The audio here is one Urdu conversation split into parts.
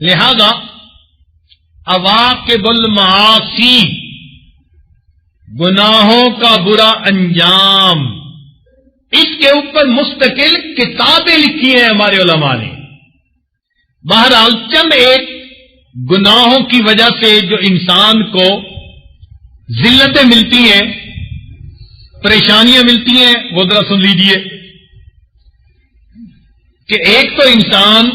لہذا عواقب المعاصی، گناہوں کا برا انجام، اس کے اوپر مستقل کتابیں لکھی ہیں ہمارے علماء نے۔ بہرحال چند ایک گناہوں کی وجہ سے جو انسان کو ذلتیں ملتی ہیں، پریشانیاں ملتی ہیں، وہ ذرا سن لیجئے کہ ایک تو انسان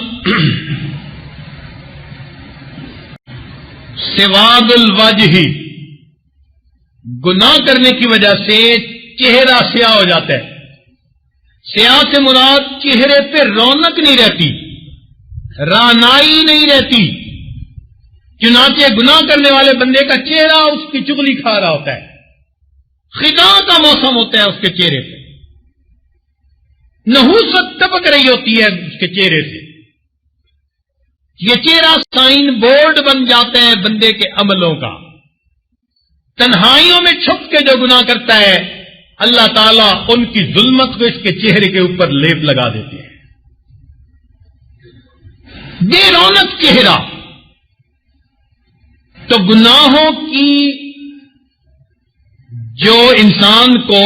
سواد الوجہ، گناہ کرنے کی وجہ سے چہرہ سیاہ ہو جاتا ہے۔ سیاہ سے مراد چہرے پہ رونق نہیں رہتی، رعنائی نہیں رہتی۔ چنانچہ گناہ کرنے والے بندے کا چہرہ اس کی چغلی کھا رہا ہوتا ہے، خدا کا موسم ہوتا ہے اس کے چہرے پہ، نحوست ٹپک رہی ہوتی ہے اس کے چہرے سے۔ یہ چہرہ سائن بورڈ بن جاتا ہے بندے کے عملوں کا۔ تنہائیوں میں چھپ کے جو گناہ کرتا ہے، اللہ تعالیٰ ان کی ظلمت کو اس کے چہرے کے اوپر لیپ لگا دیتے ہیں۔ بے رونق چہرہ۔ تو گناہوں کی جو انسان کو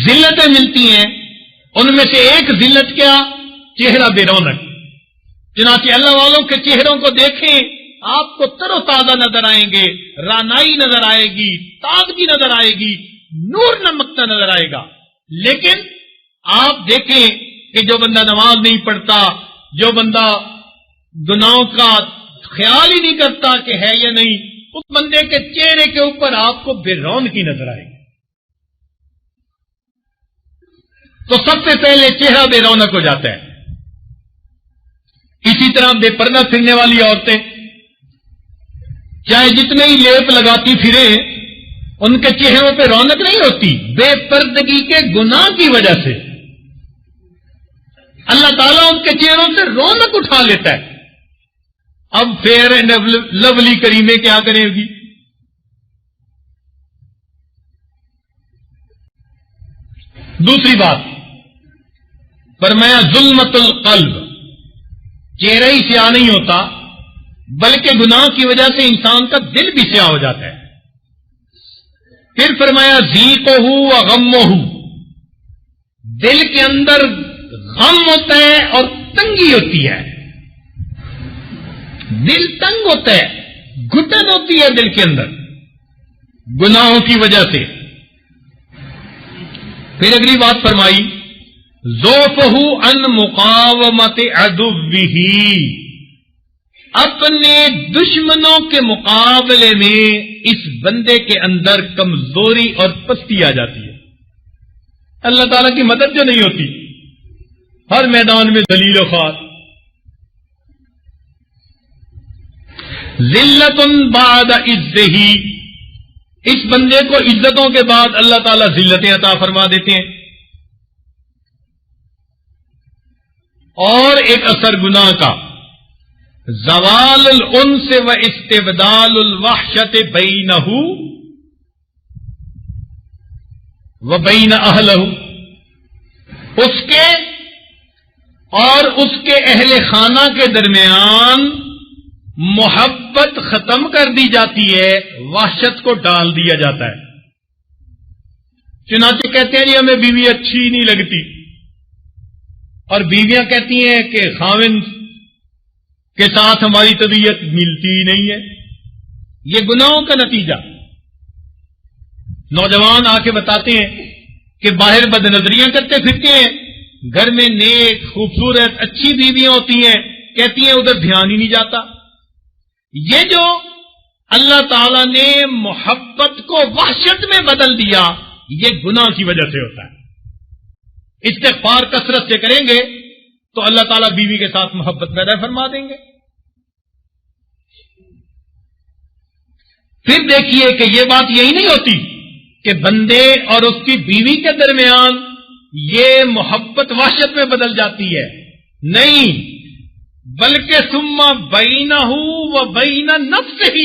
ذلتیں ملتی ہیں، ان میں سے ایک ذلت کیا؟ چہرہ بے رونق۔ چنانچہ اللہ والوں کے چہروں کو دیکھیں، آپ کو تر و تازہ نظر آئیں گے، رعنائی نظر آئے گی، تازگی نظر آئے گی، نور نمکتا نظر آئے گا۔ لیکن آپ دیکھیں کہ جو بندہ نماز نہیں پڑھتا، جو بندہ گناہوں کا خیال ہی نہیں کرتا کہ ہے یا نہیں، اس بندے کے چہرے کے اوپر آپ کو بے رونقی نظر آئے گی۔ تو سب سے پہلے چہرہ بے رونق ہو جاتا ہے۔ اسی طرح بے پردہ پھرنے والی عورتیں چاہے جتنے ہی لیپ لگاتی پھریں، ان کے چہروں پہ رونق نہیں ہوتی، بے پردگی کے گناہ کی وجہ سے اللہ تعالیٰ ان کے چہروں سے رونق اٹھا لیتا ہے۔ اب فیئر اینڈ لولی کریمیں کیا کرے گی؟ دوسری بات فرمایا ظلمت القلب، چہرہ ہی سیاہ نہیں ہوتا بلکہ گناہ کی وجہ سے انسان کا دل بھی سیاہ ہو جاتا ہے۔ پھر فرمایا ضیقہ و غمہ، دل کے اندر غم ہوتا ہے اور تنگی ہوتی ہے، دل تنگ ہوتا ہے، گھٹن ہوتی ہے دل کے اندر گناہوں کی وجہ سے۔ پھر اگلی بات فرمائی ذوفہ عن مقاومت عدوہ، اپنے دشمنوں کے مقابلے میں اس بندے کے اندر کمزوری اور پستی آ جاتی ہے۔ اللہ تعالیٰ کی مدد جو نہیں ہوتی، ہر میدان میں ذلیل و خوار۔ ذلت بعد عزہ، اس بندے کو عزتوں کے بعد اللہ تعالیٰ ذلتیں عطا فرما دیتے ہیں۔ اور ایک اثر گناہ کا زوال الانس و استبدال الوحشت بینہ و بین اہلہ، اس کے اور اس کے اہل خانہ کے درمیان محبت ختم کر دی جاتی ہے، وحشت کو ڈال دیا جاتا ہے۔ چنانچہ کہتے ہیں جی ہمیں بیوی اچھی نہیں لگتی، اور بیویاں کہتی ہیں کہ خاوند کے ساتھ ہماری طبیعت ملتی ہی نہیں ہے۔ یہ گناہوں کا نتیجہ۔ نوجوان آ کے بتاتے ہیں کہ باہر بد نظریاں کرتے پھرتے ہیں، گھر میں نیک خوبصورت اچھی بیویاں ہوتی ہیں، کہتی ہیں ادھر دھیان ہی نہیں جاتا۔ یہ جو اللہ تعالیٰ نے محبت کو وحشت میں بدل دیا، یہ گناہ کی وجہ سے ہوتا ہے۔ استغفار کثرت سے کریں گے تو اللہ تعالیٰ بیوی کے ساتھ محبت پیدا فرما دیں گے۔ پھر دیکھیے کہ یہ بات یہی نہیں ہوتی کہ بندے اور اس کی بیوی کے درمیان یہ محبت وحشت میں بدل جاتی ہے، نہیں، بلکہ ثم بینہ و بین نفسہ،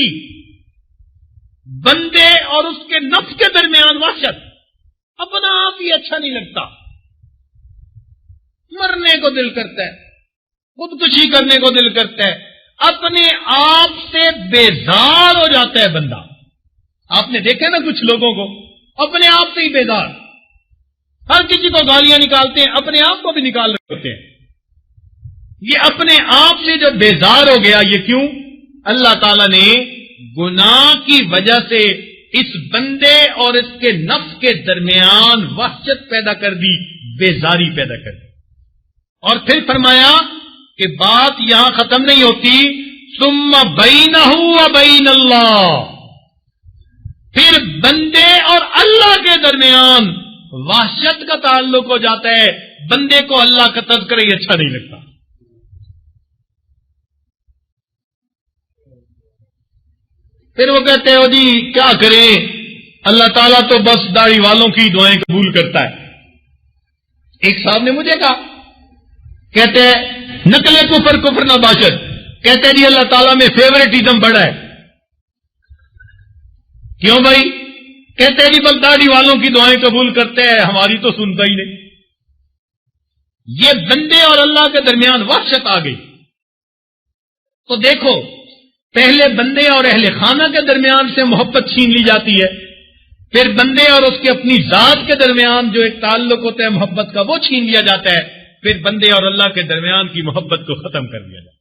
بندے اور اس کے نفس کے درمیان وحشت، اپنا آپ ہی اچھا نہیں لگتا، مرنے کو دل کرتا ہے، خودکشی کرنے کو دل کرتا ہے، اپنے آپ سے بیزار ہو جاتا ہے بندہ. آپ نے دیکھا نا کچھ لوگوں کو اپنے آپ سے ہی بیزار، ہر کسی کو گالیاں نکالتے ہیں، اپنے آپ کو بھی نکال رہے ہوتے ہیں. یہ اپنے آپ سے جو بیزار ہو گیا، یہ کیوں؟ اللہ تعالیٰ نے گناہ کی وجہ سے اس بندے اور اس کے نفس کے درمیان وحشت پیدا کر دی، بیزاری پیدا کر دی. اور پھر فرمایا کہ بات یہاں ختم نہیں ہوتی، ثم بینہ و بین اللہ، پھر بندے اور اللہ کے درمیان وحشت کا تعلق ہو جاتا ہے. بندے کو اللہ کا تذکرہ ہی اچھا نہیں لگتا. پھر وہ کہتے ہیں جی کیا کریں، اللہ تعالیٰ تو بس داڑھی والوں کی دعائیں قبول کرتا ہے. ایک صاحب نے مجھے کہا، کہتے ہیں نقل کفر کفر نہ باشد، کہتے ہیں جی اللہ تعالیٰ میں فیوریٹزم بڑا ہے. کیوں بھائی؟ کہتے ہیں جی بس داڑھی والوں کی دعائیں قبول کرتے ہیں، ہماری تو سنتا ہی نہیں. یہ بندے اور اللہ کے درمیان وحشت آ گئی. تو دیکھو، پہلے بندے اور اہل خانہ کے درمیان سے محبت چھین لی جاتی ہے، پھر بندے اور اس کے اپنی ذات کے درمیان جو ایک تعلق ہوتا ہے محبت کا، وہ چھین لیا جاتا ہے، پھر بندے اور اللہ کے درمیان کی محبت کو ختم کر دیا جاتا ہے.